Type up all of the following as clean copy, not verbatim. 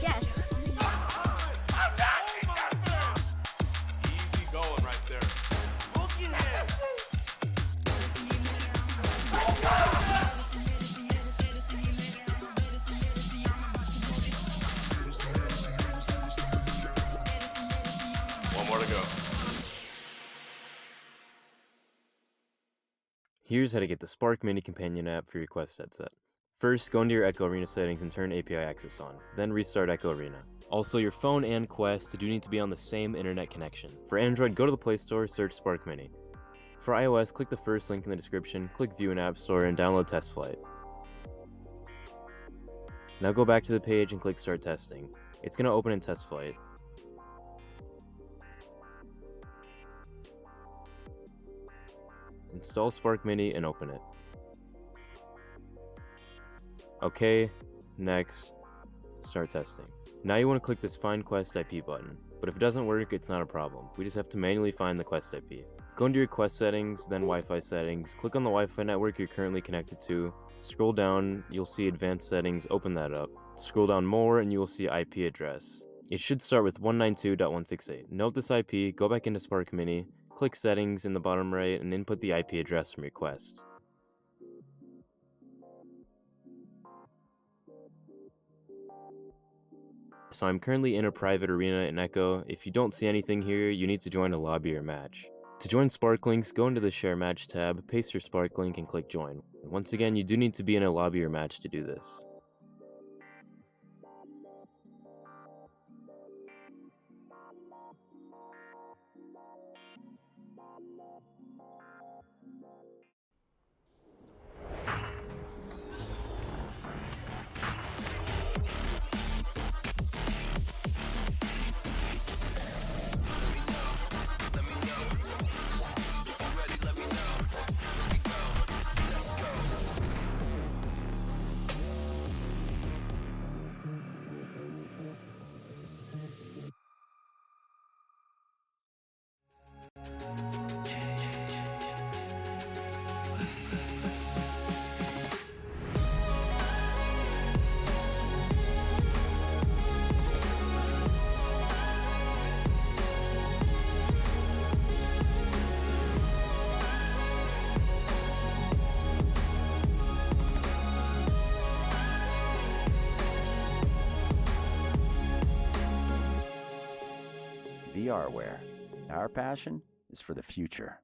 Yes. Easy going right there. Looking at one more to go. Here's how to get the Spark Mini Companion app for your Quest headset. First, go into your Echo Arena settings and turn API access on, then restart Echo Arena. Also, your phone and Quest do need to be on the same internet connection. For Android, go to the Play Store, search Spark Mini. For iOS, click the first link in the description, click View in App Store, and download Test Flight. Now go back to the page and click Start Testing. It's going to open in Test Flight. Install Spark Mini and open it. OK, next, start testing. Now you want to click this Find Quest IP button, but if it doesn't work, it's not a problem. We just have to manually find the Quest IP. Go into your Quest settings, then Wi-Fi settings, click on the Wi-Fi network you're currently connected to, scroll down, you'll see Advanced Settings, open that up. Scroll down more and you will see IP address. It should start with 192.168. Note this IP, go back into Spark Mini, click Settings in the bottom right, and input the IP address from your Quest. So I'm currently in a private arena in Echo. If you don't see anything here, you need to join a lobby or match. To join Spark Links, go into the Share Match tab, paste your Spark link, and click Join. Once again, you do need to be in a lobby or match to do this. VRware. Our passion is for the future.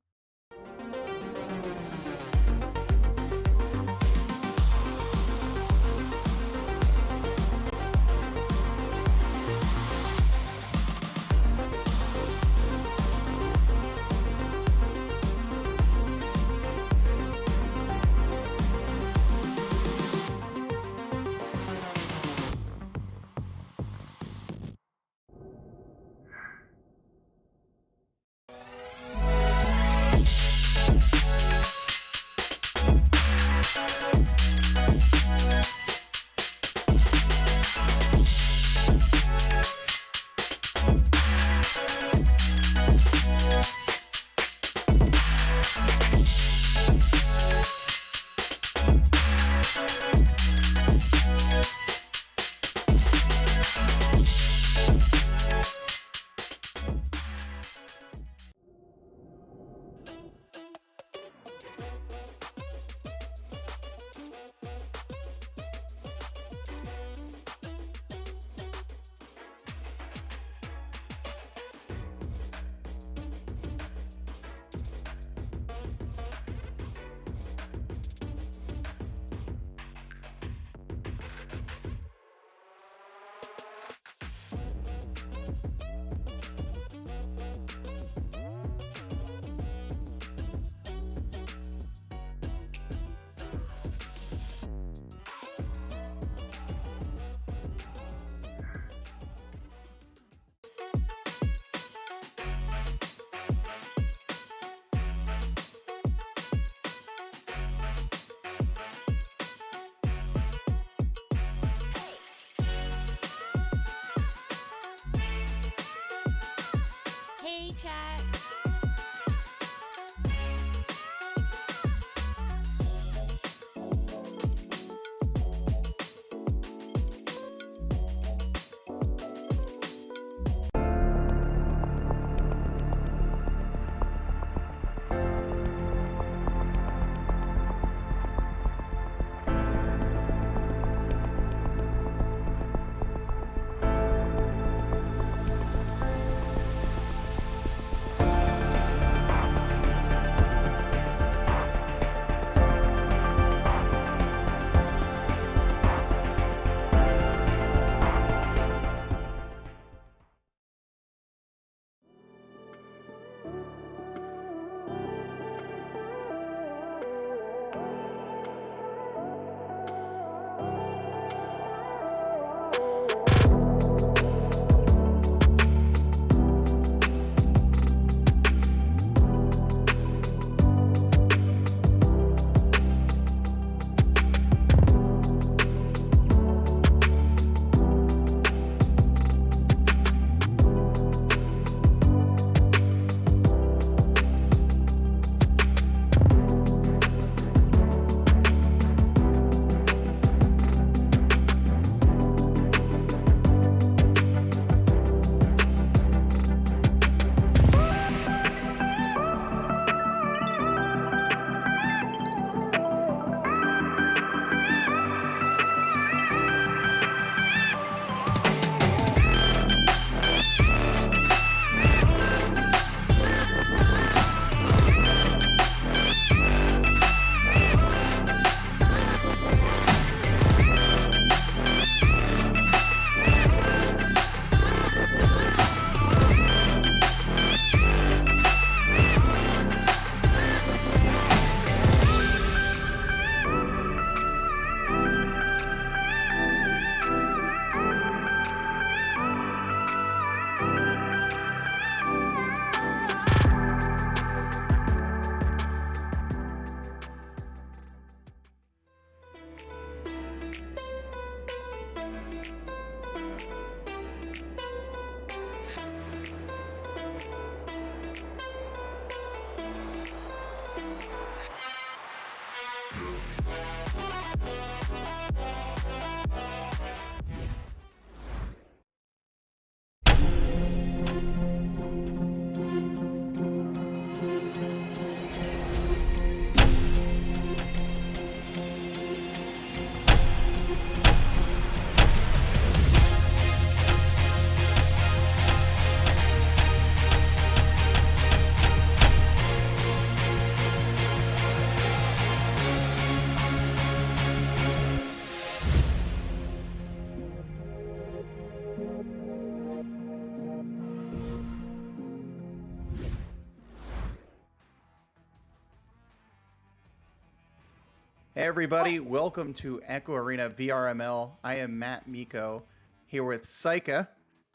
Hey everybody, welcome to Echo Arena VRML. I am MattMeeko, here with Psycha,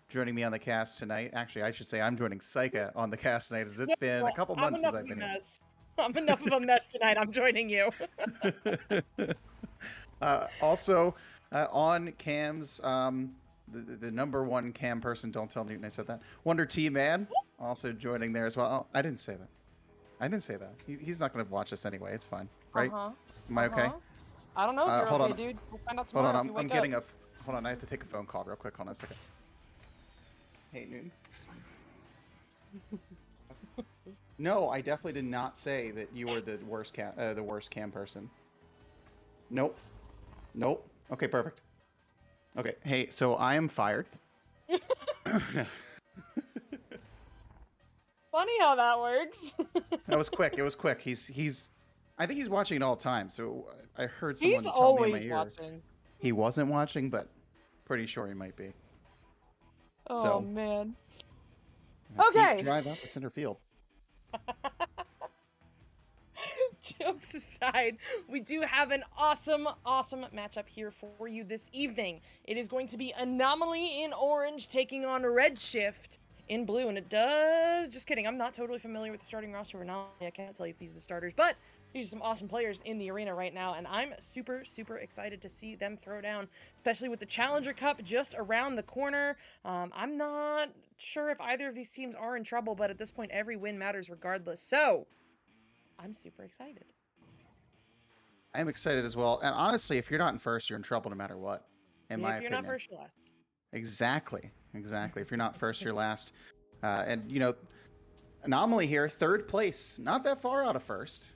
joining me on the cast tonight. Actually, I should say I'm joining Psycha on the cast tonight, as it's been a couple I'm months since enough I've of a been mess. I'm enough of a mess tonight. I'm joining you. here. Also, on cams, the number one cam person, don't tell Newton I said that, Wonder T-Man, also joining there as well. Oh, I didn't say that. I didn't say that. He's not going to watch us anyway. It's fine, right? Am I okay? I don't know if you're hold okay, on. dude. We'll find out Hold tomorrow on, if you I'm wake getting up. hold on, I have to take a phone call real quick. Hold on a second. Hey, Newton. No, I definitely did not say that you were the worst cam person. Nope. Nope. Okay, perfect. Okay, hey, so I am fired. Funny how that works. That was quick. It was quick. He's I think he's watching it all the time. So I heard someone He's tell me in my always ear. watching. He wasn't watching, but pretty sure he might be. Oh, So, man. Deep Okay. drive out to center field. Jokes aside, we do have an awesome matchup here for you this evening. It is going to be Anomaly in orange taking on Redshift in blue, and it does... Just kidding, I'm not totally familiar with the starting roster of Anomaly. I can't tell you if these are the starters, but these are some awesome players in the arena right now, and I'm super excited to see them throw down, especially with the Challenger Cup just around the corner. I'm not sure if either of these teams are in trouble, but at this point, every win matters regardless, so I'm super excited. I'm excited as well. And honestly, if you're not in first, you're in trouble no matter what. In my If you're opinion. not first, you're last. Exactly. If you're not first, you're last. And you know, Anomaly here, third place, not that far out of first.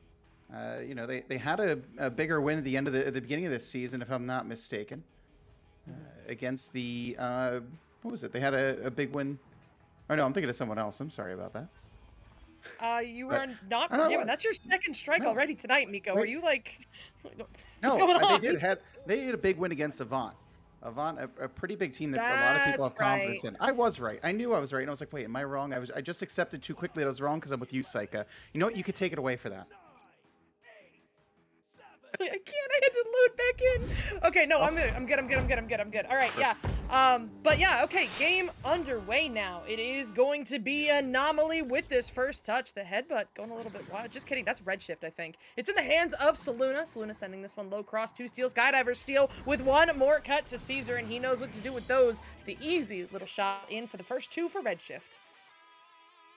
You know, they had a bigger win at the end of the beginning of this season, if I'm not mistaken, against the what was it? They had a big win. Oh no, I'm thinking of someone else. I'm sorry about that. You But- are not I don't know, forgiven. That's your second strike no. already tonight, Meeko. Wait. Are you like... No, What's going on? they had a big win against Avant. Avant, a pretty big team that a lot of people have That's confidence right. in. I was right. I knew I was right, and I was like, wait, am I wrong? I just accepted too quickly that I was wrong because I'm with you, Psycha. You know what? You could take it away for that. I can't. I had to load back in. Okay, no, I'm good. All right, yeah. But yeah, okay, game underway now. It is going to be Anomaly with this first touch. The headbutt going a little bit wild. Just kidding. That's Redshift, I think. It's in the hands of Saluna. Saluna sending this one low cross. 2 steals. Skydiver steal with 1 more cut to Caesar, and he knows what to do with those. The easy little shot in for the first 2 for Redshift.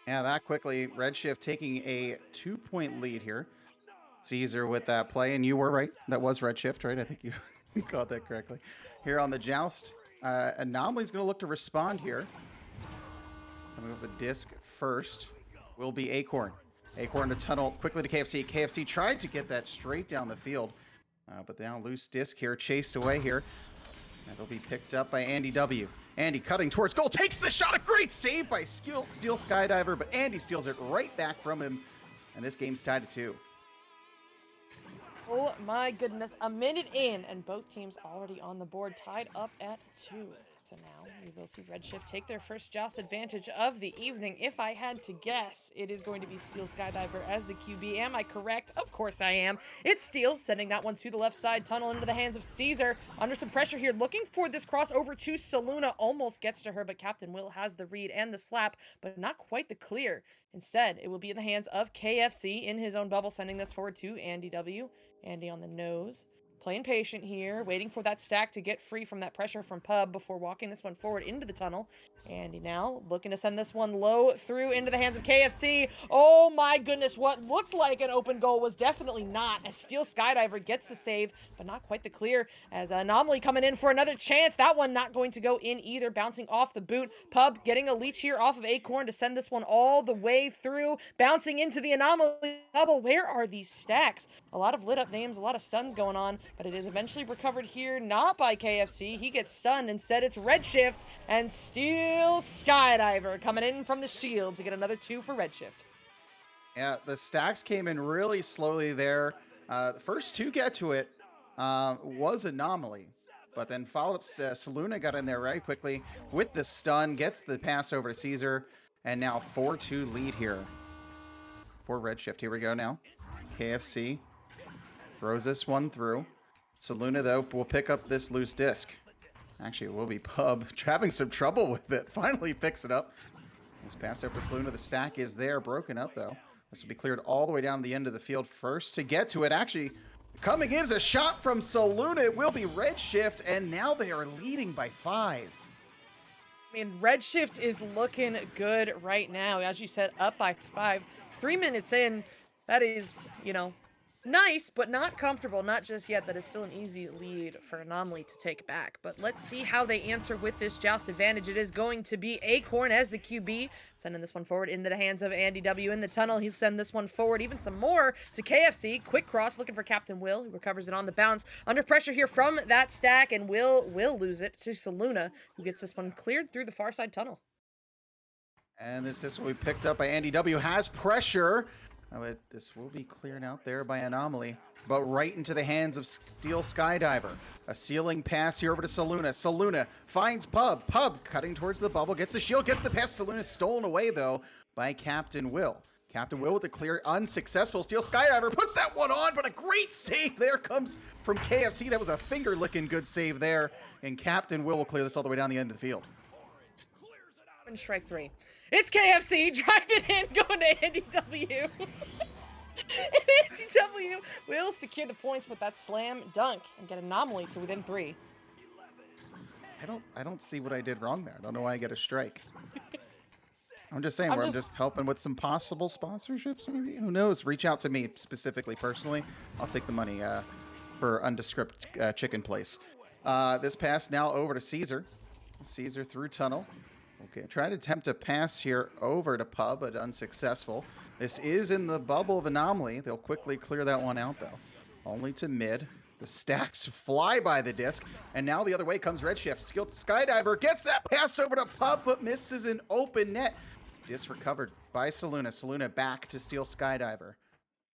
Yeah, that quickly. Redshift taking a 2-point lead here. Caesar with that play, and you were right. That was Redshift, right? I think you got that correctly. Here on the joust, Anomaly's going to look to respond here. Coming over the disc first will be Acorn. Acorn to tunnel quickly to KFC. KFC tried to get that straight down the field, but now loose disc here, chased away here. That'll be picked up by Andy W. Andy cutting towards goal, takes the shot. A great save by Steel Skydiver, but Andy steals it right back from him, and this game's tied to 2. Oh my goodness, a minute in, and both teams already on the board, tied up at 2. So now we will see Redshift take their first joust advantage of the evening. If I had to guess, it is going to be Steel Skydiver as the QB. Am I correct? Of course I am. It's Steel sending that one to the left side tunnel into the hands of Caesar. Under some pressure here, looking for this crossover to Saluna. Almost gets to her, but Captain Will has the read and the slap, but not quite the clear. Instead, it will be in the hands of KFC in his own bubble, sending this forward to Andy W. Andy on the nose. Playing patient here, waiting for that stack to get free from that pressure from Pub before walking this one forward into the tunnel. Andy now looking to send this one low through into the hands of KFC. Oh my goodness, what looks like an open goal was definitely not, as Steel Skydiver gets the save, but not quite the clear, as Anomaly coming in for another chance. That one not going to go in either, bouncing off the boot. Pub getting a leech here off of Acorn to send this one all the way through, bouncing into the Anomaly bubble. Where are these stacks? A lot of lit up names, a lot of stuns going on, but it is eventually recovered here, not by KFC. He gets stunned. Instead, it's Redshift and Steel Skydiver coming in from the shield to get another 2 for Redshift. Yeah, the stacks came in really slowly there. The first to get to it was Anomaly, but then followed up. Saluna got in there right quickly with the stun, gets the pass over to Caesar, and now 4-2 lead here for Redshift. Here we go now. KFC Throws this one through. Saluna, though, will pick up this loose disc. Actually, it will be Pub having some trouble with it. Finally picks it up. Nice pass over to Saluna. The stack is there, broken up, though. This will be cleared all the way down the end of the field first to get to it. Actually, coming in is a shot from Saluna. It will be Redshift, and now they are leading by 5. I mean, Redshift is looking good right now. As you said, up by 5. 3 minutes in, that is, you know, nice, but not comfortable. Not just yet. That is still an easy lead for Anomaly to take back. But let's see how they answer with this Joust advantage. It is going to be Acorn as the QB, sending this one forward into the hands of Andy W. in the tunnel. He'll send this one forward, even some more to KFC. Quick cross, looking for Captain Will, who recovers it on the bounce. Under pressure here from that stack, and will lose it to Saluna, who gets this one cleared through the far side tunnel. And this will be picked up by Andy W. Has pressure. This will be cleared out there by Anomaly, but right into the hands of Steel Skydiver. A ceiling pass here over to Saluna. Saluna finds Pub. Pub cutting towards the bubble, gets the shield, gets the pass. Saluna stolen away, though, by Captain Will. Captain Will with the clear, unsuccessful. Steel Skydiver puts that one on, but a great save there comes from KFC. That was a finger-licking good save there, and Captain will clear this all the way down the end of the field. And strike 3. It's KFC driving in, going to Andy W. And Andy W will secure the points with that slam dunk and get Anomaly to within 3. I don't see what I did wrong there. I don't know why I get a strike. I'm just saying, I'm just helping with some possible sponsorships, maybe? Who knows? Reach out to me specifically, personally. I'll take the money for undescript chicken place. This pass now over to Caesar. Caesar through tunnel. Okay, trying to attempt a pass here over to Pub, but unsuccessful. This is in the bubble of Anomaly. They'll quickly clear that one out, though. Only to mid. The stacks fly by the disc, and now the other way comes Redshift. Skilled Skydiver gets that pass over to Pub, but misses an open net. Disc recovered by Saluna. Saluna back to Steel Skydiver.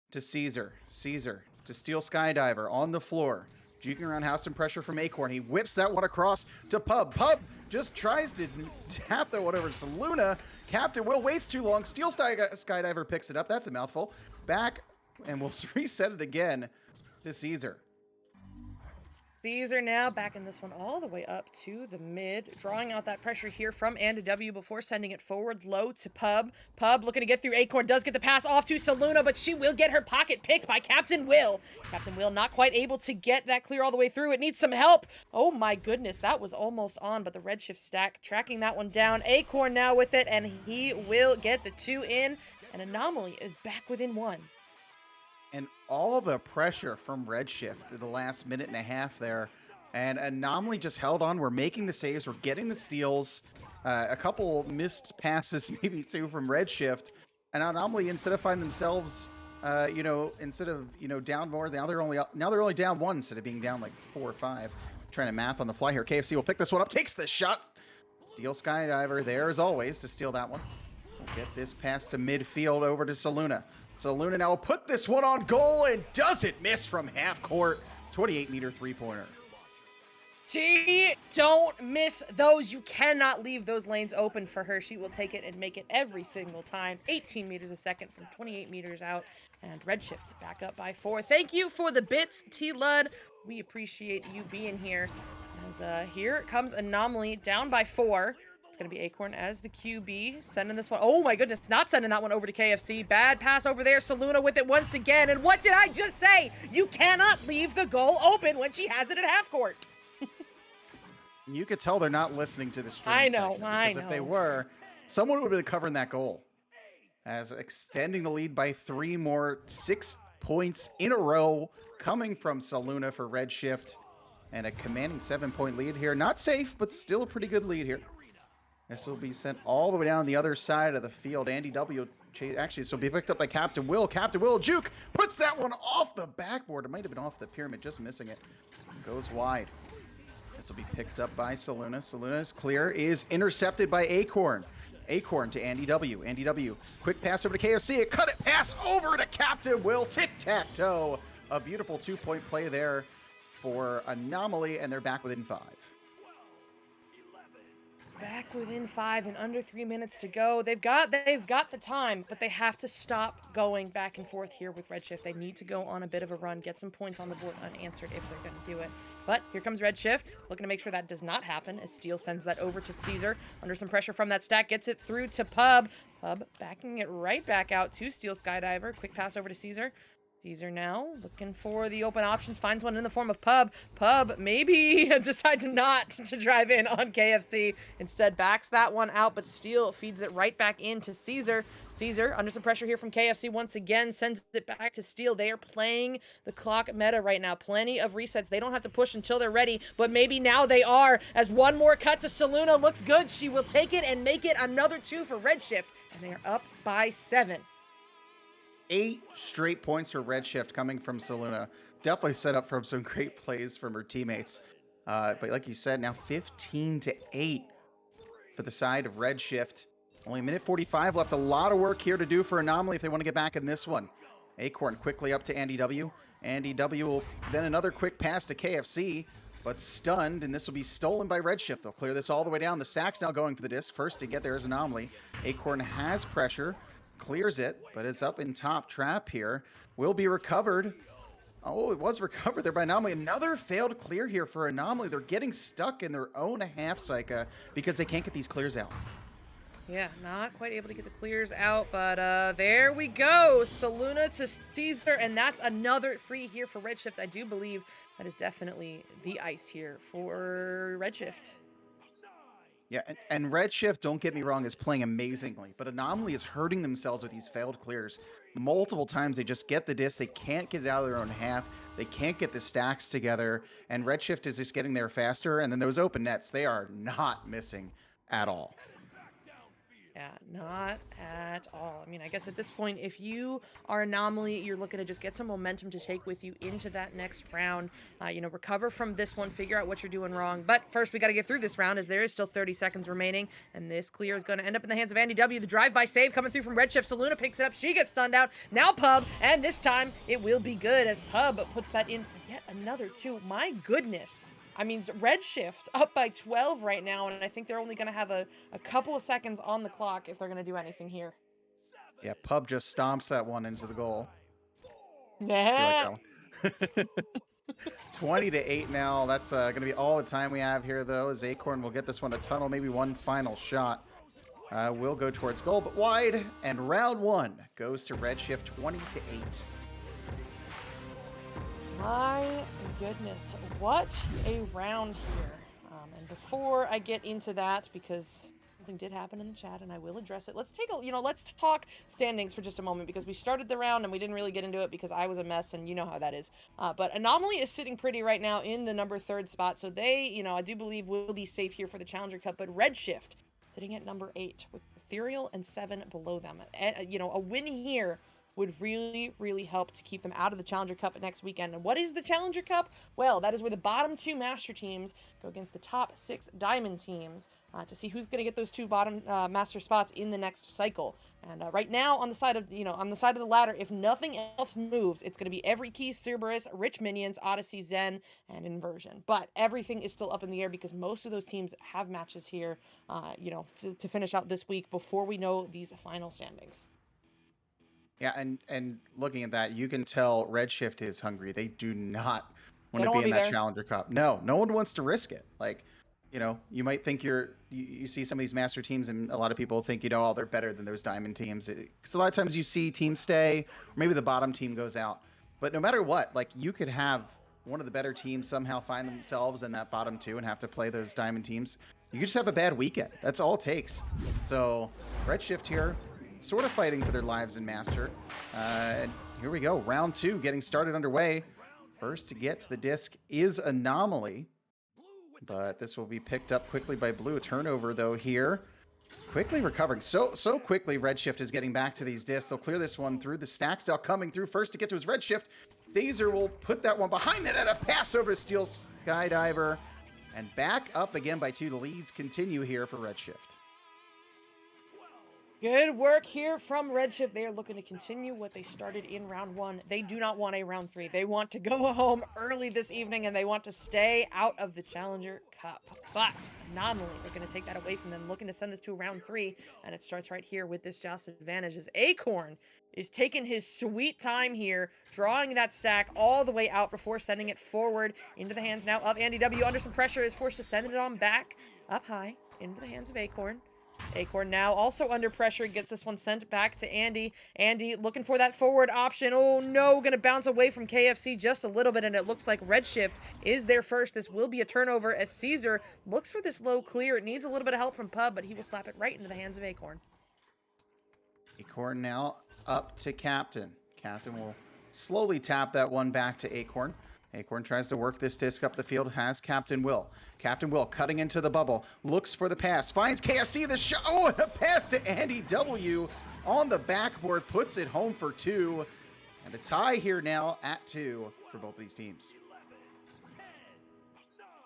To Caesar. Caesar to Steel Skydiver on the floor. Juking around, house and pressure from Acorn. He whips that one across to Pub. Pub just tries to tap that one over to Saluna. Captain Will waits too long. Steel Skydiver picks it up. That's a mouthful. Back, and we'll reset it again to Caesar. Caesar now backing this one all the way up to the mid, drawing out that pressure here from Andy W before sending it forward low to Pub. Pub looking to get through. Acorn does get the pass off to Saluna, but she will get her pocket picked by Captain Will. Captain Will not quite able to get that clear all the way through. It needs some help. Oh my goodness, that was almost on, but the Redshift stack tracking that one down. Acorn now with it, and he will get the 2 in, and Anomaly is back within 1. And all the pressure from Redshift in the last minute and a half there. And Anomaly just held on. We're making the saves. We're getting the steals. A couple missed passes, maybe two, from Redshift. And Anomaly, instead of finding themselves, instead of, down more, now they're only down 1 instead of being down like 4 or 5. Trying to math on the fly here. KFC will pick this one up. Takes the shot. Steel Skydiver there as always to steal that one. We'll get this pass to midfield over to Saluna. Saluna now will put this one on goal and doesn't miss from half court. 28-meter three-pointer. She don't miss those. You cannot leave those lanes open for her. She will take it and make it every single time. 18 meters a second from 28 meters out. And Redshift back up by 4. Thank you for the bits, T-Lud. We appreciate you being here. As here comes Anomaly down by 4. Going to be Acorn as the QB, sending this one. Oh my goodness, not sending that one over to KFC. Bad pass over there. Saluna with it once again. And what did I just say? You cannot leave the goal open when she has it at half court. You could tell they're not listening to the stream. I know. Because if they were, someone would have been covering that goal. As extending the lead by 3 more, 6 points in a row coming from Saluna for Redshift. And a commanding 7-point lead here. Not safe, but still a pretty good lead here. This will be sent all the way down the other side of the field. Andy W. Actually, this will be picked up by Captain Will. Captain Will, juke, puts that one off the backboard. It might have been off the pyramid, just missing it. Goes wide. This will be picked up by Saluna. Saluna's clear is intercepted by Acorn. Acorn to Andy W. Andy W. Quick pass over to KFC. A cut it pass over to Captain Will. Tic-tac-toe. A beautiful 2-point play there. for Anomaly, and they're back within 5. back within 5 and under 3 minutes to go. They've got the time, but they have to stop going back and forth here with Redshift. They need to go on a bit of a run, get some points on the board unanswered if they're going to do it. But here comes Redshift, looking to make sure that does not happen as Steel sends that over to Caesar. Under some pressure from that stack, gets it through to Pub. Pub backing it right back out to Steel Skydiver. Quick pass over to Caesar. Caesar now looking for the open options, finds one in the form of Pub. Pub maybe decides not to drive in on KFC. Instead backs that one out, but Steel feeds it right back into Caesar. Caesar, under some pressure here from KFC once again, sends it back to Steel. They are playing the clock meta right now. Plenty of resets. They don't have to push until they're ready, but maybe now they are, as one more cut to Saluna looks good. She will take it and make it another 2 for Redshift, and they are up by 7. 8 straight points for Redshift coming from Saluna. Definitely set up from some great plays from her teammates. But like you said, now 15-8 for the side of Redshift. Only a minute 45 left. A lot of work here to do for Anomaly if they want to get back in this one. Acorn quickly up to Andy W. Andy W will then another quick pass to KFC, but stunned, and this will be stolen by Redshift. They'll clear this all the way down. The stack's now going for the disc. First to get there is Anomaly. Acorn has pressure. Clears it, but it's up in top. Trap here will be recovered. Oh, it was recovered there by Anomaly. Another failed clear here for Anomaly. They're getting stuck in their own half, Psycha, because they can't get these clears out. Yeah, not quite able to get the clears out, but there we go. Saluna to Caesar, and that's another 3 here for Redshift. I do believe that is definitely the ice here for Redshift. Yeah, and Redshift, don't get me wrong, is playing amazingly, but Anomaly is hurting themselves with these failed clears. Multiple times they just get the disc, they can't get it out of their own half, they can't get the stacks together, and Redshift is just getting there faster, and then those open nets, they are not missing at all. Yeah, not at all. I mean, I guess at this point, if you are Anomaly, you're looking to just get some momentum to take with you into that next round. Recover from this one, figure out what you're doing wrong. But first, we got to get through this round as there is still 30 seconds remaining. And this clear is going to end up in the hands of Andy W. The drive-by save coming through from Redshift. Saluna picks it up. She gets stunned out. Now Pub, and this time it will be good as Pub puts that in for yet another 2. My goodness. I mean, Redshift up by 12 right now, and I think they're only going to have a couple of seconds on the clock if they're going to do anything here. Yeah, Pub just stomps that one into the goal. Nah. 20-8 now. That's going to be all the time we have here, though, as Acorn will get this one to tunnel. Maybe one final shot will go towards goal, but wide. And round 1 goes to Redshift, 20-8. My goodness, what a round here. And before I get into that, because something did happen in the chat and I will address it, let's talk standings for just a moment, because we started the round and we didn't really get into it because I was a mess and you know how that is. But Anomaly is sitting pretty right now in the number 3rd spot, so they, I do believe will be safe here for the Challenger Cup, but Redshift sitting at number 8 with Ethereal and 7 below them. A win here would really, really help to keep them out of the Challenger Cup next weekend. And what is the Challenger Cup? Well, that is where the bottom 2 Master teams go against the top 6 Diamond teams to see who's going to get those 2 bottom Master spots in the next cycle. And right now, on the side of the ladder, if nothing else moves, it's going to be Every Key, Cerberus, Rich Minions, Odyssey, Zen, and Inversion. But everything is still up in the air because most of those teams have matches here, to finish out this week before we know these final standings. Yeah, and looking at that, you can tell Redshift is hungry. They do not want to be in that Challenger Cup. No one wants to risk it. Like, you might think you see some of these Master teams, and a lot of people think, oh, they're better than those Diamond teams. Because a lot of times you see teams stay, or maybe the bottom team goes out. But no matter what, like, you could have one of the better teams somehow find themselves in that bottom 2 and have to play those Diamond teams. You could just have a bad weekend. That's all it takes. So Redshift here, sort of fighting for their lives in Master. And here we go, round 2 getting started underway. First to get to the disc is Anomaly, but this will be picked up quickly by Blue. A turnover though here, quickly recovering. So quickly Redshift is getting back to these discs. They'll clear this one through. The stack still coming through. First to get to his Redshift. Dazer will put that one behind the net. A pass over to Steel Skydiver, and back up again by 2. The leads continue here for Redshift. Good work here from Redshift. They are looking to continue what they started in round 1. They do not want a round 3. They want to go home early this evening, and they want to stay out of the Challenger Cup. But Anomaly are going to take that away from them, looking to send this to round 3, and it starts right here with this Joust advantage as Acorn is taking his sweet time here, drawing that stack all the way out before sending it forward into the hands now of Andy W. Under some pressure, is forced to send it on back up high into the hands of Acorn. Acorn now also under pressure, gets this one sent back to Andy. Andy looking for that forward option. Oh no, gonna bounce away from KFC just a little bit, and it looks like Redshift is there first. This will be a turnover as Caesar looks for this low clear. It needs a little bit of help from Pub, but he will slap it right into the hands of Acorn. Acorn now up to Captain. Captain will slowly tap that one back to Acorn. Acorn tries to work this disc up the field, has Captain Will. Captain Will cutting into the bubble, looks for the pass, finds KFC, the shot, oh, and a pass to Andy W. on the backboard, puts it home for 2. And a tie here now at 2 for both of these teams.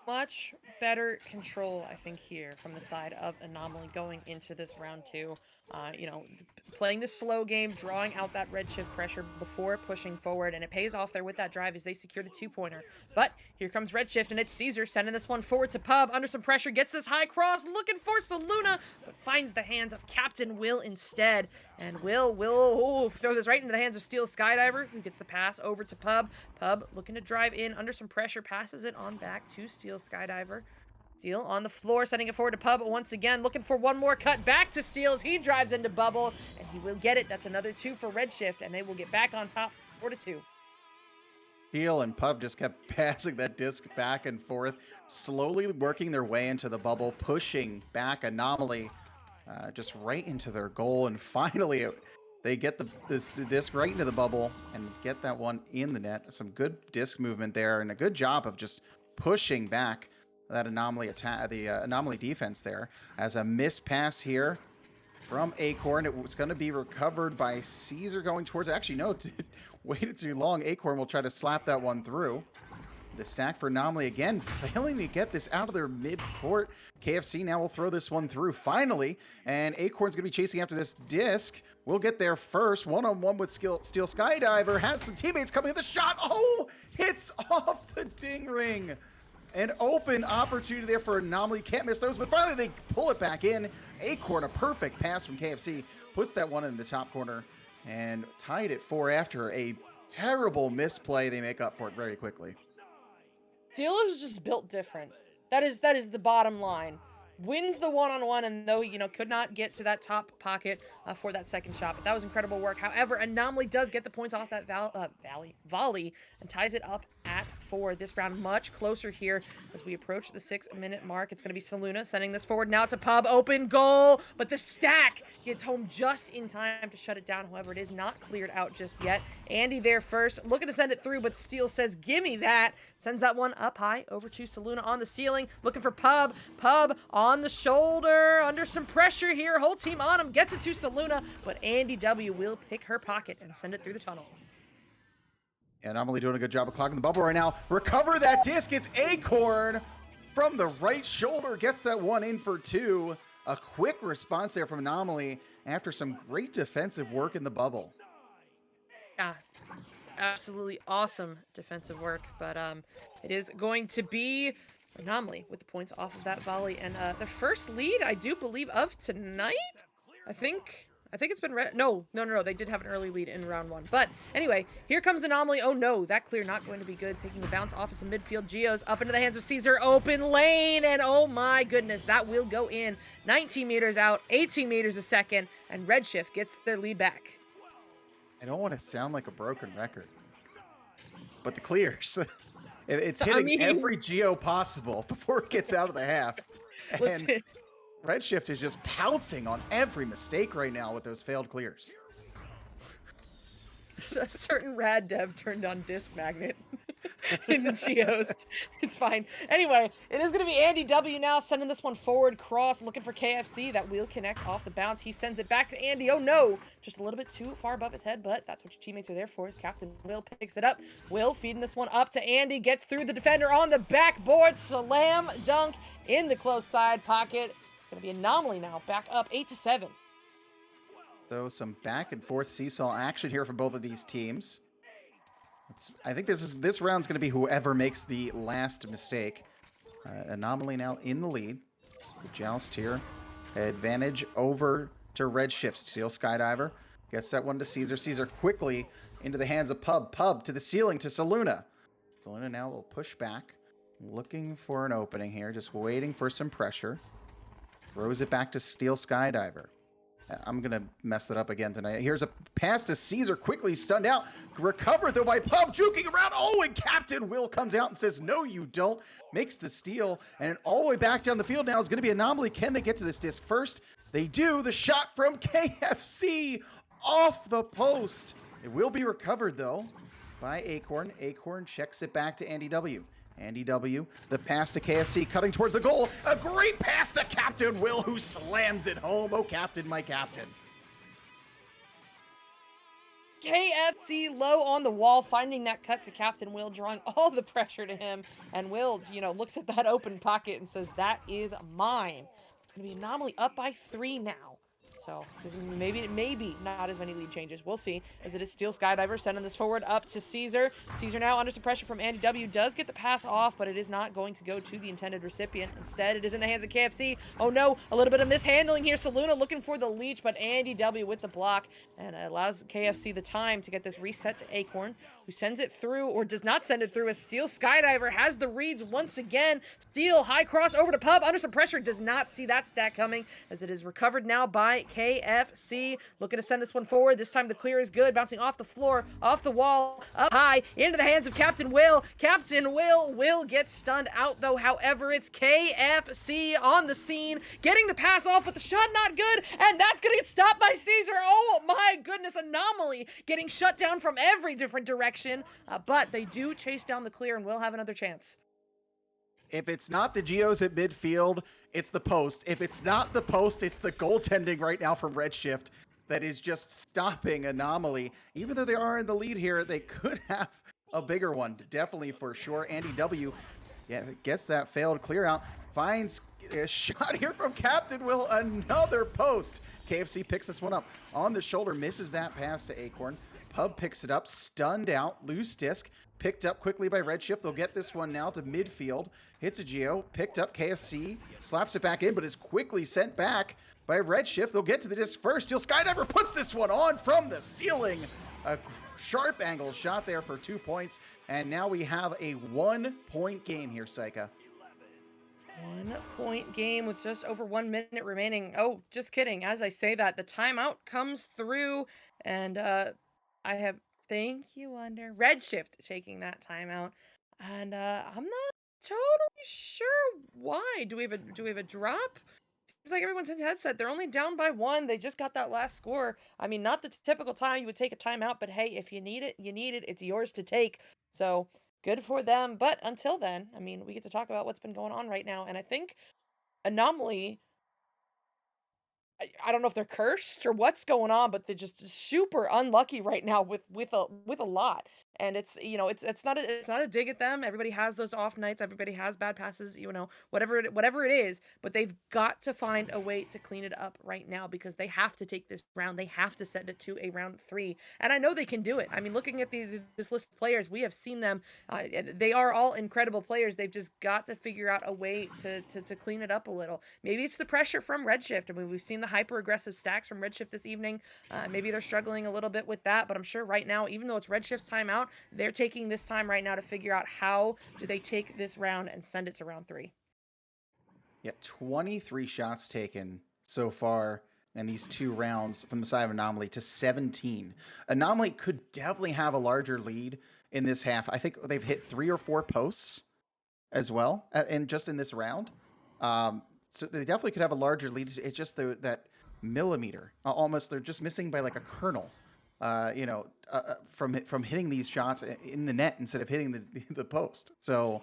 Much better control, I think, here from the side of Anomaly going into this round 2. You know, playing the slow game, drawing out that Redshift pressure before pushing forward, and it pays off there with that drive as they secure the 2-pointer. But here comes Redshift, and it's Caesar sending this one forward to Pub. Under some pressure, gets this high cross, looking for Saluna, but finds the hands of Captain Will instead. And Will throw this right into the hands of Steel Skydiver, who gets the pass over to Pub. Pub looking to drive in under some pressure, passes it on back to Steel Skydiver. Steel on the floor, sending it forward to Pub once again, looking for one more cut back to Steel as he drives into Bubble, and he will get it. That's another 2 for Redshift, and they will get back on top 4-2. Steel and Pub just kept passing that disc back and forth, slowly working their way into the bubble, pushing back Anomaly just right into their goal, and finally they get the disc right into the bubble and get that one in the net. Some good disc movement there, and a good job of just pushing back that Anomaly attack, the Anomaly defense there. As a missed pass here from Acorn, it was going to be recovered by Caesar going towards. Actually, no, waited too long. Acorn will try to slap that one through. The stack for Anomaly again, failing to get this out of their mid-court. KFC now will throw this one through finally, and Acorn's going to be chasing after this disc. We'll get there first. One-on-one with Steel Skydiver. Has some teammates coming in. The shot, oh, hits off the ding ring. An open opportunity there for Anomaly. Can't miss those, but finally they pull it back in. Acorn, a perfect pass from KFC, puts that one in the top corner and tied it 4 after a terrible misplay. They make up for it very quickly. Steel is just built different. That is the bottom line. Wins the one-on-one, and though, you know, could not get to that top pocket for that second shot, but that was incredible work. However, Anomaly does get the points off that volley and ties it up at 4. This round much closer here as we approach the 6-minute mark. It's going to be Saluna sending this forward now to Pub. Open goal, but the stack gets home just in time to shut it down. However, it is not cleared out just yet. Andy there first, looking to send it through, but Steel says, gimme that. Sends that one up high over to Saluna on the ceiling, looking for Pub. Pub on the shoulder, under some pressure here. Whole team on him, gets it to Saluna, but Andy W will pick her pocket and send it through the tunnel. Anomaly doing a good job of clogging the bubble right now. Recover that disc. It's Acorn from the right shoulder. Gets that one in for 2. A quick response there from Anomaly after some great defensive work in the bubble. Yeah, absolutely awesome defensive work, but it is going to be Anomaly with the points off of that volley, and the first lead, I do believe, of tonight. I think it's been no, they did have an early lead in round 1. But anyway, here comes Anomaly. Oh no, that clear not going to be good. Taking the bounce off of some midfield geos up into the hands of Caesar. Open lane, and oh my goodness, that will go in. 19 meters out, 18 meters a second, and Redshift gets their lead back. I don't want to sound like a broken record, but the clears, it's hitting every geo possible before it gets out of the half. Listen. And Redshift is just pouncing on every mistake right now with those failed clears. A certain rad dev turned on disc magnet in the geos. It's fine. Anyway, it is going to be Andy W now sending this one forward cross, looking for KFC. That will connect off the bounce. He sends it back to Andy. Oh no, just a little bit too far above his head, but that's what your teammates are there for. As Captain Will picks it up. Will feeding this one up to Andy, gets through the defender on the backboard. Slam dunk in the close side pocket. It's going to be Anomaly now, back up 8-7. So some back and forth seesaw action here from both of these teams. I think this round's going to be whoever makes the last mistake. Anomaly now in the lead. The joust here. Advantage over to Redshift. Steel Skydiver gets that one to Caesar. Caesar quickly into the hands of Pub. Pub to the ceiling to Saluna. Saluna now will push back. Looking for an opening here. Just waiting for some pressure. Throws it back to Steel Skydiver. I'm going to mess that up again tonight. Here's a pass to Caesar, quickly stunned out. Recovered, though, by Pub, juking around. Oh, and Captain Will comes out and says, no, you don't. Makes the steal, and all the way back down the field now is going to be Anomaly. Can they get to this disc first? They do. The shot from KFC off the post. It will be recovered, though, by Acorn. Acorn checks it back to Andy W. Andy W, the pass to KFC, cutting towards the goal. A great pass to Captain Will, who slams it home. Oh, Captain, my Captain. KFC low on the wall, finding that cut to Captain Will, drawing all the pressure to him. And Will, looks at that open pocket and says, that is mine. It's going to be Anomaly up by 3 now. So maybe not as many lead changes. We'll see, as it is Steel Skydiver sending this forward up to Caesar. Caesar now under some pressure from Andy W. Does get the pass off, but it is not going to go to the intended recipient. Instead, it is in the hands of KFC. Oh no, a little bit of mishandling here. Saluna looking for the leech, but Andy W. with the block, and it allows KFC the time to get this reset to Acorn, who sends it through, or does not send it through, as Steel Skydiver has the reads once again. Steel high cross over to Pub, under some pressure, does not see that stack coming, as it is recovered now by KFC, looking to send this one forward. This time the clear is good, bouncing off the floor, off the wall, up high, into the hands of Captain Will. Captain Will get stunned out, though. However, it's KFC on the scene, getting the pass off, but the shot not good, and that's gonna get stopped by Caesar. Oh my goodness, Anomaly getting shut down from every different direction, but they do chase down the clear and will have another chance. If it's not the Geos at midfield, it's the post. If it's not the post, it's the goaltending right now from Redshift that is just stopping Anomaly. Even though they are in the lead here, they could have a bigger one, definitely for sure. Andy W, gets that failed clear out, finds a shot here from Captain Will, another post. KFC picks this one up on the shoulder, misses that pass to Acorn. Pub picks it up, stunned out, loose disc, picked up quickly by Redshift. They'll get this one now to midfield. Hits a Geo, picked up KFC, slaps it back in, but is quickly sent back by Redshift. They'll get to the disc first. Steel Skydiver puts this one on from the ceiling. A sharp angle shot there for 2 points. And now we have a 1-point game here, Psycha. 1-point game with just over 1 minute remaining. Oh, just kidding. As I say that, the timeout comes through, and I have, thank you, Wonder, Redshift taking that timeout, and I'm not totally sure why. Do we have a drop? Seems like everyone's in headset. They're only down by 1. They just got that last score. I mean, not the typical time you would take a timeout, but hey, if you need it, you need it. It's yours to take. So good for them. But until then, I mean, we get to talk about what's been going on right now, and I think Anomaly, I don't know if they're cursed or what's going on, but they're just super unlucky right now with a lot. And it's it's not a dig at them. Everybody has those off nights. Everybody has bad passes. Whatever it is. But they've got to find a way to clean it up right now, because they have to take this round. They have to send it to a round 3, and I know they can do it. I mean, looking at this list of players, we have seen them. They are all incredible players. They've just got to figure out a way to clean it up a little. Maybe it's the pressure from Redshift. I mean, we've seen the hyper aggressive stacks from Redshift this evening. Maybe they're struggling a little bit with that, but I'm sure right now, even though it's Redshift's timeout, they're taking this time right now to figure out how do they take this round and send it to round 3. Yeah, 23 shots taken so far in these 2 rounds from the side of Anomaly to 17. Anomaly could definitely have a larger lead in this half. I think they've hit 3 or 4 posts as well, and just in this round. So they definitely could have a larger lead. It's just that millimeter, almost, they're just missing by like a kernel, from hitting these shots in the net instead of hitting the post. So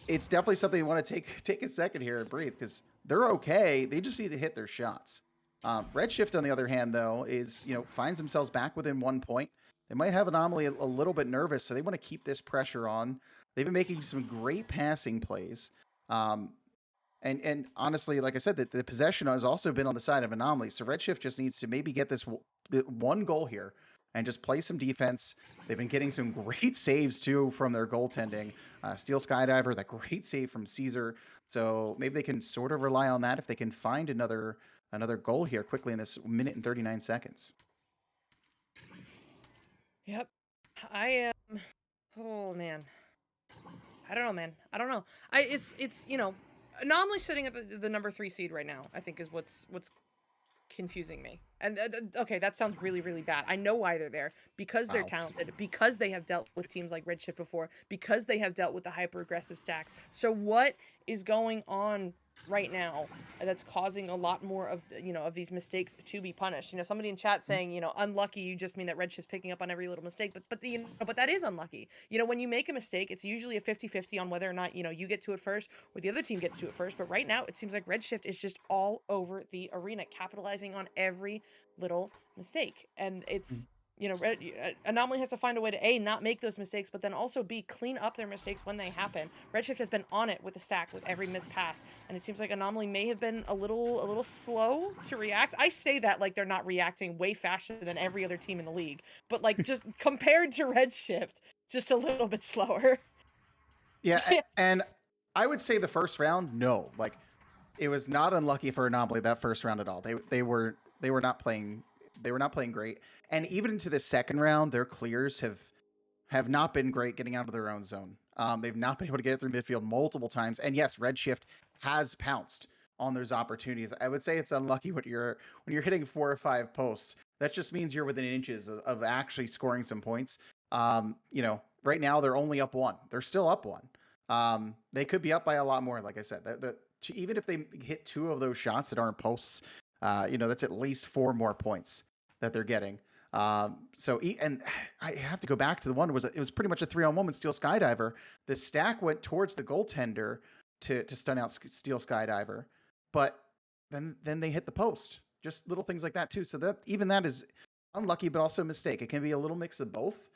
it's definitely something you want to take a second here and breathe, because they're okay. They just need to hit their shots. Redshift, on the other hand, though, is finds themselves back within 1 point. They might have Anomaly a little bit nervous, so they want to keep this pressure on. They've been making some great passing plays. And honestly, like I said, the possession has also been on the side of Anomaly. So Redshift just needs to maybe get this one goal here and just play some defense. They've been getting some great saves too from their goaltending. Steel Skydiver, that great save from Caesar. So maybe they can sort of rely on that if they can find another goal here quickly in this minute and 39 seconds. Yep. I am. Oh man. I don't know, man. I don't know. It's Anomaly sitting at the number 3 seed right now. I think is what's confusing me. And okay, that sounds really, really bad. I know why they're there, because they're Wow. talented, because they have dealt with teams like Redshift before, because they have dealt with the hyper aggressive stacks. So what is going on right now that's causing a lot more of of these mistakes to be punished? Somebody in chat saying, unlucky, you just mean that Redshift's picking up on every little mistake, but that is unlucky. When you make a mistake, it's usually a 50-50 on whether or not you get to it first or the other team gets to it first. But right now it seems like Redshift is just all over the arena, capitalizing on every little mistake. And it's Anomaly has to find a way to A, not make those mistakes, but then also B, clean up their mistakes when they happen. Redshift has been on it with the stack with every missed pass, and it seems like Anomaly may have been a little slow to react. I say that like they're not reacting way faster than every other team in the league, but like just compared to Redshift, just a little bit slower. Yeah, and I would say the first round, no. Like, it was not unlucky for Anomaly that first round at all. They were not playing great. And even into the second round, their clears have not been great getting out of their own zone. They've not been able to get it through midfield multiple times. And yes, Redshift has pounced on those opportunities. I would say it's unlucky when you're hitting 4 or 5 posts. That just means you're within inches of actually scoring some points. Right now they're only up 1. They're still up 1. They could be up by a lot more. Like I said, even if they hit 2 of those shots that aren't posts, that's at least 4 more points that they're getting. And I have to go back to the one it was pretty much a 3-on-1 with Steel Skydiver. The stack went towards the goaltender to stun out Steel Skydiver, but then they hit the post. Just little things like that too. So that is unlucky, but also a mistake. It can be a little mix of both.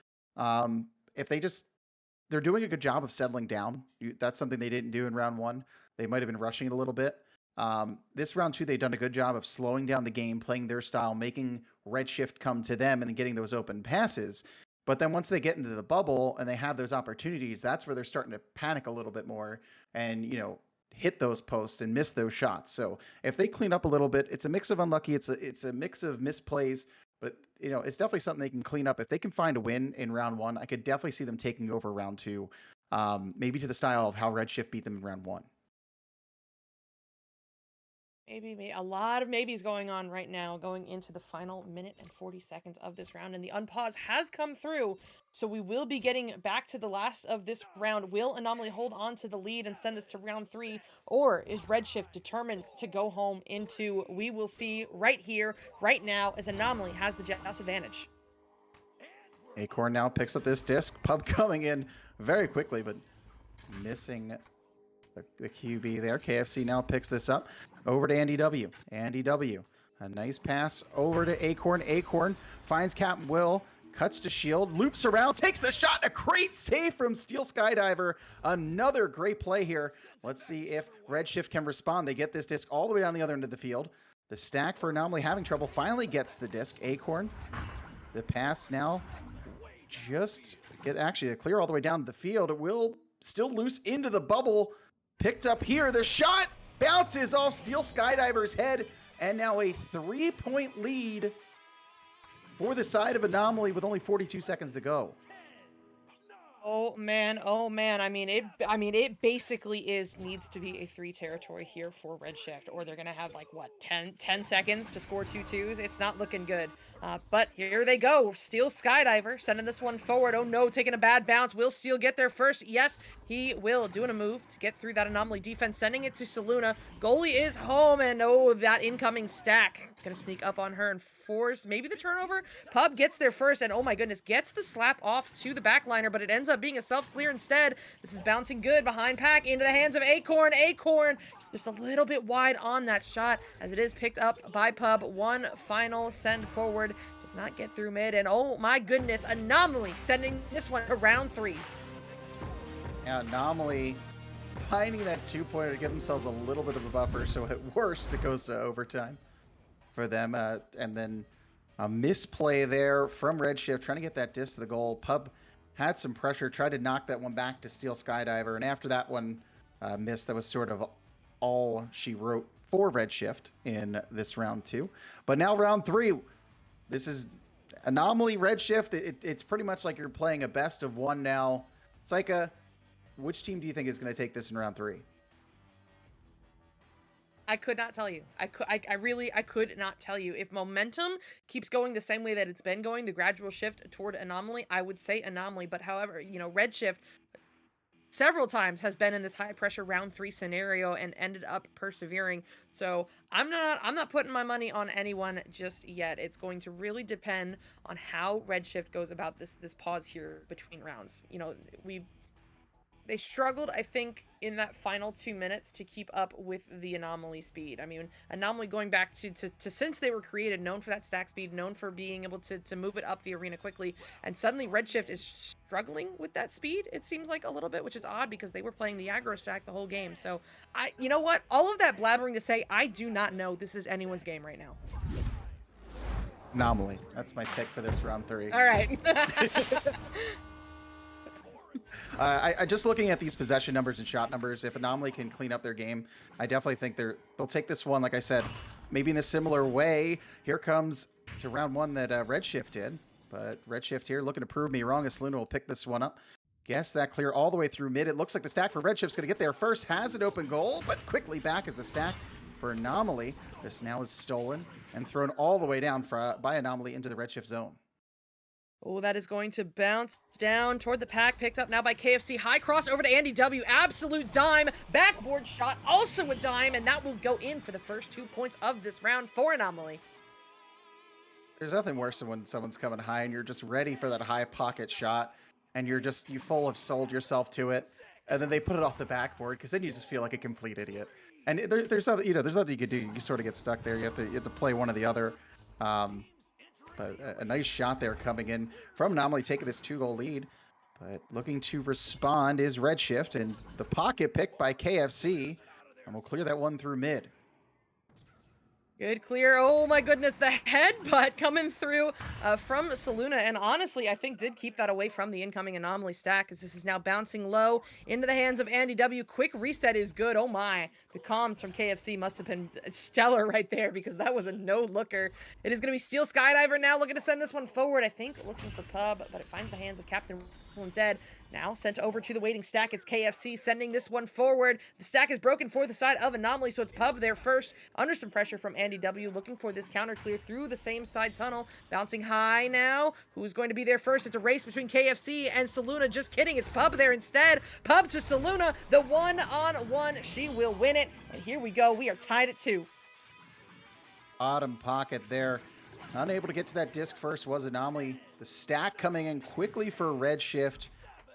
If they're doing a good job of settling down. That's something they didn't do in round 1. They might have been rushing it a little bit. This round 2, they've done a good job of slowing down the game, playing their style, making Redshift come to them, and then getting those open passes. But then once they get into the bubble and they have those opportunities, that's where they're starting to panic a little bit more and, hit those posts and miss those shots. So if they clean up a little bit, it's a mix of unlucky, it's a mix of misplays, but it's definitely something they can clean up. If they can find a win in round 1, I could definitely see them taking over round 2, maybe to the style of how Redshift beat them in round 1. Maybe a lot of maybes going on right now, going into the final minute and 40 seconds of this round, and the unpause has come through, so we will be getting back to the last of this round. Will Anomaly hold on to the lead and send this to round 3, or is Redshift determined to go home into? We will see right here, right now, as Anomaly has the joust advantage. Acorn now picks up this disc. Pub coming in very quickly, but missing the QB there. KFC now picks this up. Over to Andy W. Andy W. A nice pass over to Acorn. Acorn finds Captain Will. Cuts to shield. Loops around. Takes the shot. A great save from Steel Skydiver. Another great play here. Let's see if Redshift can respond. They get this disc all the way down the other end of the field. The stack for Anomaly having trouble finally gets the disc. Acorn. The pass now just get the clear all the way down to the field. It will still loose into the bubble. Picked up here. The shot bounces off Steel Skydiver's head, and now a 3-point lead for the side of Anomaly with only 42 seconds to go. Oh man. I mean, it basically needs to be a 3 territory here for Redshift, or they're gonna have like what 10 seconds to score 2 twos. It's not looking good. But here they go. Steel Skydiver sending this one forward. Oh no, taking a bad bounce. Will Steel get there first? Yes, he will. Doing a move to get through that Anomaly defense, sending it to Saluna. Goalie is home, and oh, that incoming stack gonna sneak up on her and force maybe the turnover. Pub gets there first, and oh my goodness, gets the slap off to the backliner, but it ends up being a self-clear instead. This is bouncing good behind pack into the hands of Acorn. Acorn just a little bit wide on that shot as it is picked up by Pub. One final send forward. Does not get through mid, and oh my goodness, Anomaly sending this one to round 3. Yeah, Anomaly finding that 2-pointer to give themselves a little bit of a buffer, so at worst it goes to overtime for them. And then a misplay there from Redshift, trying to get that disc to the goal. Pub had some pressure, tried to knock that one back to steal Skydiver, and after that one missed, that was sort of all she wrote for Redshift in this round 2. But now round 3, this is Anomaly Redshift. It's pretty much like you're playing a best of 1 now. Psycha, which team do you think is going to take this in round 3? I could not tell you. I could not tell you. If momentum keeps going the same way that it's been going, the gradual shift toward Anomaly, I would say Anomaly. But however, you know, Redshift several times has been in this high pressure round 3 scenario and ended up persevering. So I'm not putting my money on anyone just yet. It's going to really depend on how Redshift goes about this pause here between rounds. You know, they struggled, I think, in that final 2 minutes to keep up with the Anomaly speed. I mean, Anomaly going back to since they were created, known for that stack speed, known for being able to move it up the arena quickly, and suddenly Redshift is struggling with that speed, it seems like a little bit, which is odd because they were playing the aggro stack the whole game. So, you know what? All of that blabbering to say, I do not know this is anyone's game right now. Anomaly. That's my pick for this round 3. All right. I just looking at these possession numbers and shot numbers, if Anomaly can clean up their game, I definitely think they'll take this one, like I said, maybe in a similar way. Here comes to round 1 that Redshift did, but Redshift here looking to prove me wrong as Luna will pick this one up. Guess that clear all the way through mid. It looks like the stack for Redshift's going to get there first, has an open goal, but quickly back as the stack for Anomaly. This now is stolen and thrown all the way down by Anomaly into the Redshift zone. Oh, that is going to bounce down toward the pack. Picked up now by KFC. High cross over to Andy W. Absolute dime. Backboard shot, also a dime, and that will go in for the first 2 points of this round for Anomaly. There's nothing worse than when someone's coming high and you're just ready for that high pocket shot, and you full of sold yourself to it, and then they put it off the backboard, because then you just feel like a complete idiot. And there's nothing, there's nothing you can do. You sort of get stuck there. You have to play one or the other. But a nice shot there coming in from Anomaly, taking this 2-goal lead. But looking to respond is Redshift, and the pocket pick by KFC, and we'll clear that one through mid. Good clear. Oh my goodness, the headbutt coming through from Saluna, and honestly, I think did keep that away from the incoming Anomaly stack, as this is now bouncing low into the hands of Andy W. Quick reset is good. Oh my, the comms from KFC must have been stellar right there, because that was a no-looker. It is going to be Steel Skydiver now looking to send this one forward, I think looking for Pub, but it finds the hands of Captain One's dead. Now sent over to the waiting stack. It's KFC sending this one forward. The stack is broken for the side of Anomaly, so it's Pub there first. Under some pressure from Andy W. Looking for this counter clear through the same side tunnel. Bouncing high now. Who's going to be there first? It's a race between KFC and Saluna. Just kidding. It's Pub there instead. Pub to Saluna. The 1-on-1. She will win it. And here we go. We are tied at 2. Bottom pocket there. Unable to get to that disc first was Anomaly. The stack coming in quickly for Redshift.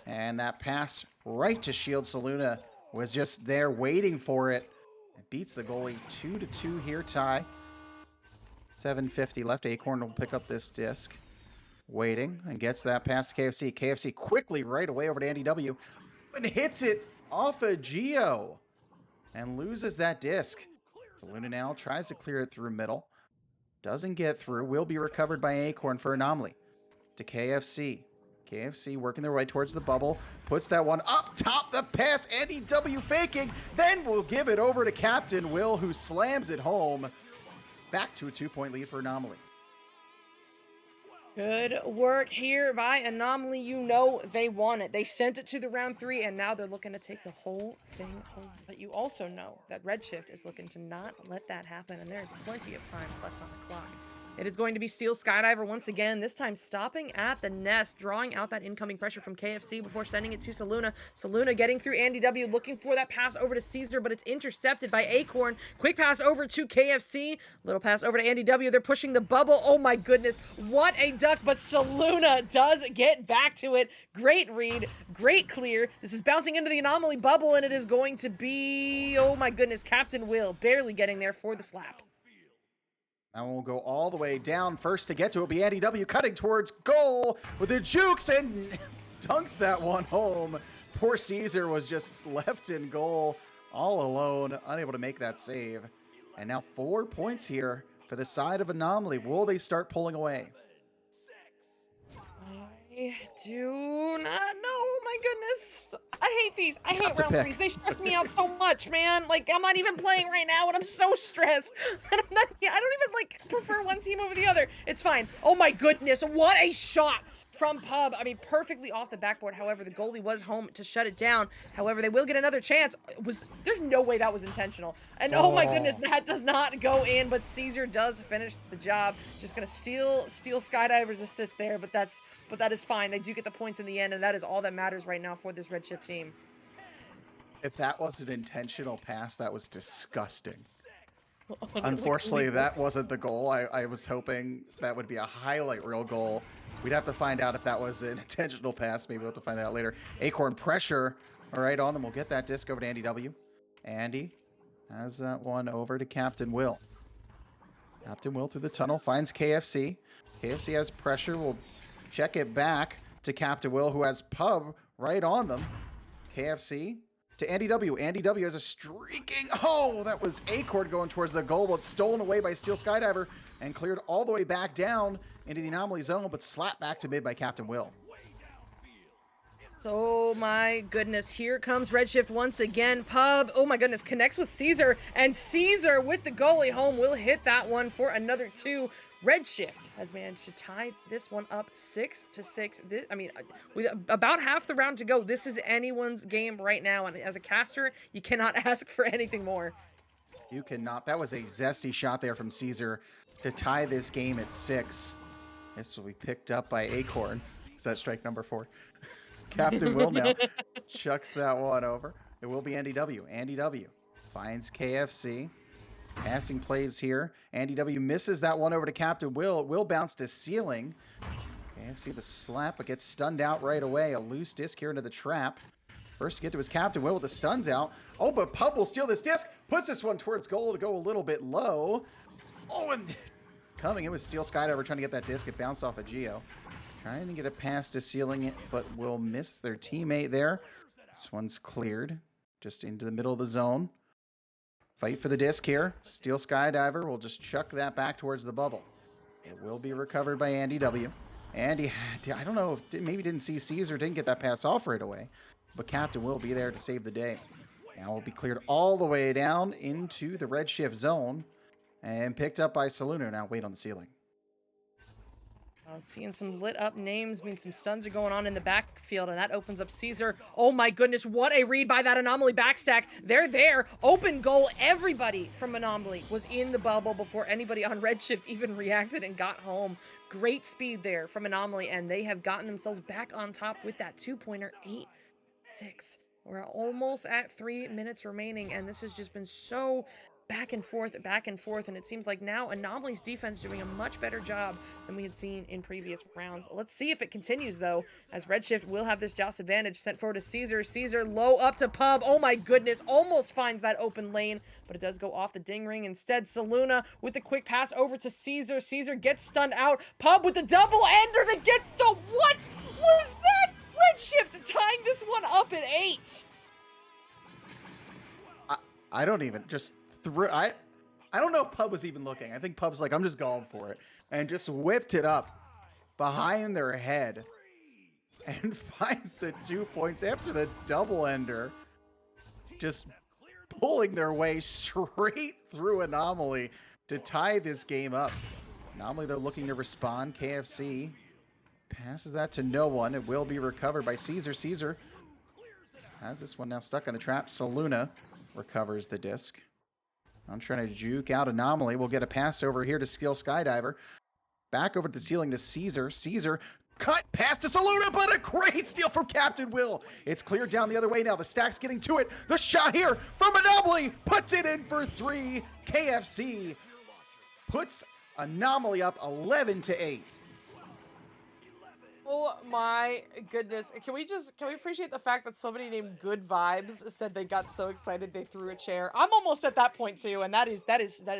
And that pass right to Shield Saluna was just there waiting for it. It beats the goalie 2-2 here, tie. 7:50 left. Acorn will pick up this disc. Waiting and gets that pass to KFC. KFC quickly right away over to Andy W. And hits it off a Geo. And loses that disc. Saluna now tries to clear it through middle. Doesn't get through. Will be recovered by Acorn for Anomaly. To KFC. KFC working their way towards the bubble. Puts that one up top. The pass. Andy W faking. Then we'll give it over to Captain Will, who slams it home. Back to a 2-point lead for Anomaly. Good work here by Anomaly. You know they want it. They sent it to the round 3, and now they're looking to take the whole thing home. But you also know that Redshift is looking to not let that happen, and there's plenty of time left on the clock. It is going to be Steel Skydiver once again, this time stopping at the nest, drawing out that incoming pressure from KFC before sending it to Saluna. Saluna getting through Andy W, looking for that pass over to Caesar, but it's intercepted by Acorn. Quick pass over to KFC. Little pass over to Andy W. They're pushing the bubble. Oh my goodness, what a duck, but Saluna does get back to it. Great read, great clear. This is bouncing into the Anomaly bubble, and it is going to be, oh my goodness, Captain Will barely getting there for the slap. Now we'll go all the way down. First to get to it will be Andy W cutting towards goal with the jukes and dunks that one home. Poor Caesar was just left in goal all alone, unable to make that save. And now 4 points here for the side of Anomaly. Will they start pulling away? I do not know. Oh my goodness. I hate these. I hate to round pick. threes. They stress me out so much, man. Like, I'm not even playing right now and I'm so stressed. And I don't even, like, prefer one team over the other. It's fine. Oh my goodness. What a shot from Pub. I mean, perfectly off the backboard. However, the goalie was home to shut it down. However, they will get another chance. There's no way that was intentional. And oh my goodness, that does not go in, but Caesar does finish the job. Just gonna steal Skydiver's assist there, but that is fine. They do get the points in the end, and that is all that matters right now for this Redshift team. If that was an intentional pass, that was disgusting. Unfortunately, that wasn't the goal. I was hoping that would be a highlight reel goal. We'd have to find out if that was an intentional pass. Maybe we'll have to find out later. Acorn pressure. All right, on them. We'll get that disc over to Andy W. Andy has that one over to Captain Will. Captain Will through the tunnel finds KFC. KFC has pressure. We'll check it back to Captain Will, who has Pub right on them. KFC to Andy W. Andy W. has a streaking. Oh, that was Acorn going towards the goal, but it's stolen away by Steel Skydiver and cleared all the way back down into the Anomaly zone, but slapped back to mid by Captain Will. Oh my goodness, here comes Redshift once again. Pub, oh my goodness, connects with Caesar, and Caesar with the goalie home will hit that one for another 2. Redshift has managed to tie this one up 6-6. I mean, with about half the round to go, this is anyone's game right now, and as a caster, you cannot ask for anything more. You cannot. That was a zesty shot there from Caesar to tie this game at 6. This will be picked up by Acorn. Is that strike number 4? Captain Will now chucks that one over. It will be Andy W. Andy W. finds KFC. Passing plays here. Andy W. misses that one over to Captain Will. It will bounce to ceiling. KFC the slap, but gets stunned out right away. A loose disc here into the trap. First to get to his Captain Will with the stuns out. Oh, but Pub will steal this disc. Puts this one towards goal to go a little bit low. Oh, and coming in with Steel Skydiver trying to get that disc. It bounced off of Geo. Trying to get a pass to ceiling it, but will miss their teammate there. This one's cleared. Just into the middle of the zone. Fight for the disc here. Steel Skydiver will just chuck that back towards the bubble. It will be recovered by Andy W. Andy, I don't know, if maybe didn't see Caesar, didn't get that pass off right away. But Captain will be there to save the day. Now will be cleared all the way down into the Redshift zone. And picked up by Saluna. Now wait on the ceiling. Seeing some lit up names, means some stuns are going on in the backfield, and that opens up Caesar. Oh my goodness, what a read by that Anomaly backstack. They're there, open goal. Everybody from Anomaly was in the bubble before anybody on Redshift even reacted and got home. Great speed there from Anomaly, and they have gotten themselves back on top with that 2-pointer, 8-6. We're almost at 3 minutes remaining, and this has just been so back and forth, and it seems like now Anomaly's defense doing a much better job than we had seen in previous rounds. Let's see if it continues, though, as Redshift will have this joust advantage. Sent forward to Caesar. Caesar low up to Pub. Oh my goodness, almost finds that open lane, but it does go off the ding ring. Instead, Saluna with the quick pass over to Caesar. Caesar gets stunned out. Pub with the double-ender to get the... What was that? Redshift tying this one up at 8. I don't even just... I don't know if Pub was even looking. I think Pub's like, I'm just going for it. And just whipped it up behind their head. And finds the 2 points after the double ender. Just pulling their way straight through Anomaly to tie this game up. Anomaly, they're looking to respond. KFC passes that to no one. It will be recovered by Caesar. Caesar has this one now stuck on the trap. Saluna recovers the disc. I'm trying to juke out Anomaly. We'll get a pass over here to Steel Skydiver. Back over to the ceiling to Caesar. Caesar cut pass to Saluna, but a great steal from Captain Will. It's cleared down the other way now. The stack's getting to it. The shot here from Anomaly puts it in for 3. KFC puts Anomaly up 11-8. Oh my goodness. Can we appreciate the fact that somebody named Good Vibes said they got so excited they threw a chair? I'm almost at that point too, and that is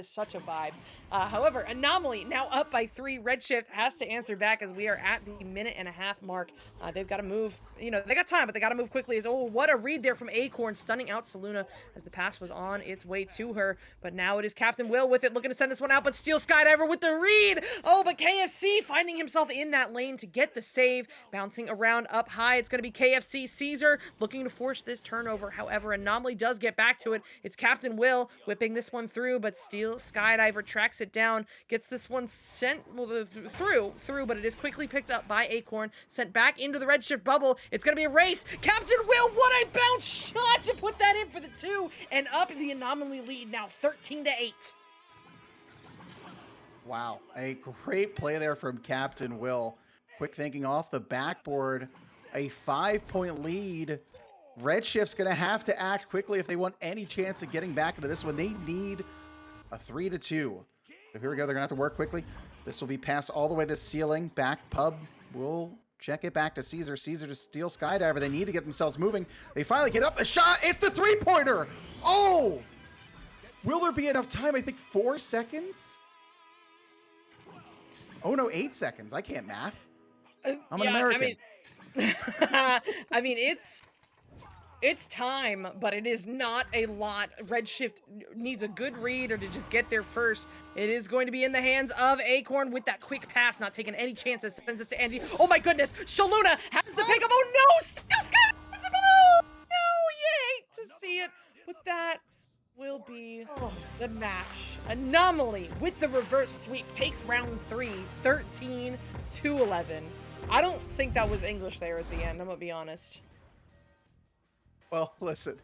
such a vibe. However, Anomaly now up by 3. Redshift has to answer back as we are at the minute-and-a-half mark. They've got to move, you know, they got time, but they got to move quickly. Oh, what a read there from Acorn, stunning out Saluna as the pass was on its way to her. But now it is Captain Will with it, looking to send this one out, but Steel Skydiver with the read. Oh, but KFC finding himself in that lane to get the save, bouncing around up high. It's going to be KFC Caesar looking to force this turnover. However, Anomaly does get back to it. It's Captain Will whipping this one through, but Steel Skydiver tracks it down, gets this one sent through, but it is quickly picked up by Acorn, sent back into the Redshift bubble. It's going to be a race. Captain Will, what a bounce shot to put that in for the 2, and up the Anomaly lead now 13-8. Wow, a great play there from Captain Will. Quick thinking off the backboard, a 5-point lead. Redshift's going to have to act quickly if they want any chance of getting back into this one. They need a 3-2. So here we go. They're going to have to work quickly. This will be passed all the way to ceiling. Back pub will check it back to Caesar. Caesar to Steel Skydiver. They need to get themselves moving. They finally get up. The shot. It's the 3-pointer. Oh! Will there be enough time? I think 4 seconds. Oh no, 8 seconds. I can't math. I'm an American. I mean, it's time, but it is not a lot. Redshift needs a good read or to just get there first. It is going to be in the hands of Acorn with that quick pass, not taking any chances. Sends us to Andy. Oh my goodness, Shaluna has the pickup. Oh no, Steel Sky. No, you hate to see it, but that will be the match. Anomaly with the reverse sweep takes round 3, 13-11. I don't think that was English there at the end, I'm gonna be honest. Well, listen,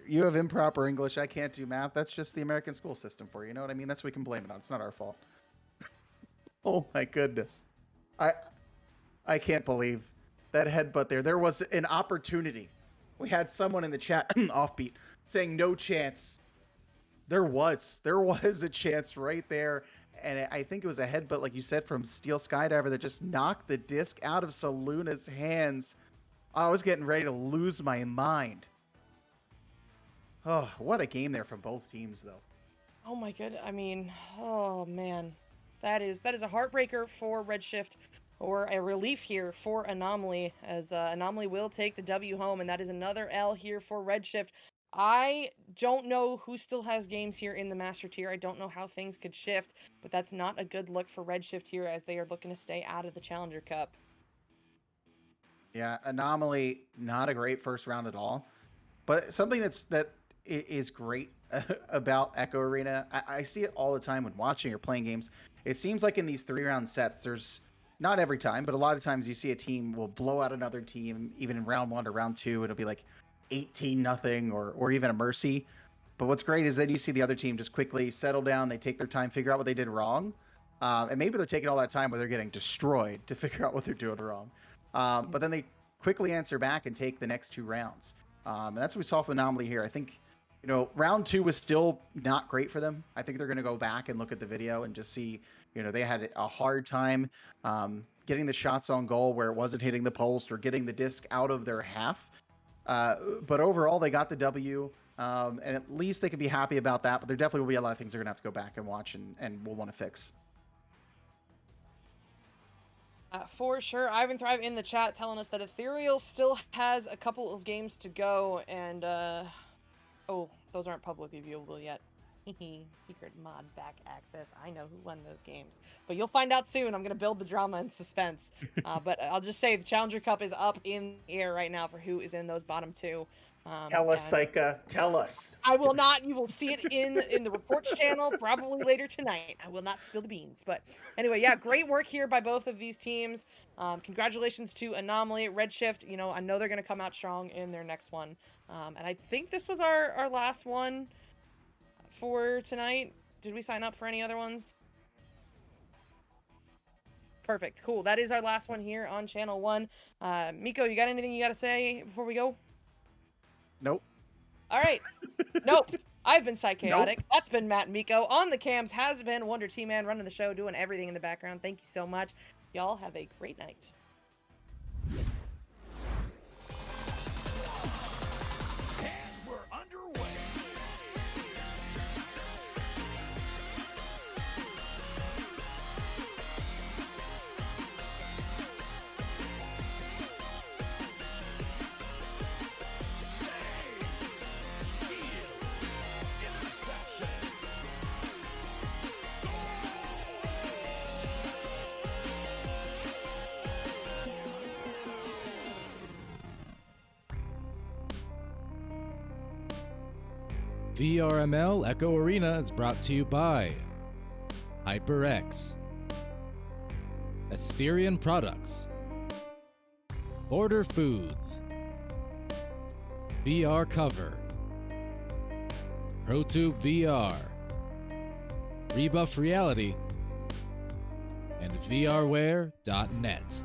you have improper English. I can't do math. That's just the American school system for you. You know what I mean? That's what we can blame it on. It's not our fault. Oh my goodness. I can't believe that headbutt there. There was an opportunity. We had someone in the chat, offbeat, saying no chance. There was a chance right there. And I think it was a headbutt, like you said, from Steel Skydiver that just knocked the disc out of Saluna's hands. I was getting ready to lose my mind. Oh, what a game there from both teams, though. Oh my goodness. I mean, oh man. That is a heartbreaker for Redshift, or a relief here for Anomaly, as Anomaly will take the W home, and that is another L here for Redshift. I don't know who still has games here in the Master Tier. I don't know how things could shift, but that's not a good look for Redshift here as they are looking to stay out of the Challenger Cup. Yeah, Anomaly, not a great first round at all. But something that is great about Echo Arena, I see it all the time when watching or playing games. It seems like in these 3-round sets, there's not every time, but a lot of times you see a team will blow out another team, even in round 1 or round 2. It'll be like 18-0 or even a mercy. But what's great is that you see the other team just quickly settle down. They take their time, figure out what they did wrong. And maybe they're taking all that time where they're getting destroyed to figure out what they're doing wrong. But then they quickly answer back and take the next 2 rounds. And that's what we saw from Anomaly here. I think, you know, round 2 was still not great for them. I think they're going to go back and look at the video and just see, you know, they had a hard time getting the shots on goal where it wasn't hitting the post or getting the disc out of their half. But overall, they got the W. And at least they can be happy about that. But there definitely will be a lot of things they're going to have to go back and watch and we'll want to fix. For sure. Ivan Thrive in the chat telling us that Ethereal still has a couple of games to go, and oh, those aren't publicly viewable yet. Secret mod back access. I know who won those games, but you'll find out soon. I'm gonna build the drama and suspense. But I'll just say the Challenger Cup is up in the air right now for who is in those bottom 2. Tell us, Psycha. Tell us. I will not. You will see it in the reports channel probably later tonight. I will not spill the beans. But anyway, yeah, great work here by both of these teams. Congratulations to Anomaly, Redshift. You know, I know they're going to come out strong in their next one. And I think this was our last one for tonight. Did we sign up for any other ones? Perfect. Cool. That is our last one here on Channel 1. Meeko, you got anything you got to say before we go? Nope. All right. Nope. I've been Psychaotic. Nope. That's been MattMeeko. On the cams has been Wonder T-Man running the show, doing everything in the background. Thank you so much. Y'all have a great night. VRML Echo Arena is brought to you by HyperX, Asterion Products, Border Foods, VR Cover, ProTube VR, Rebuff Reality, and VRware.net.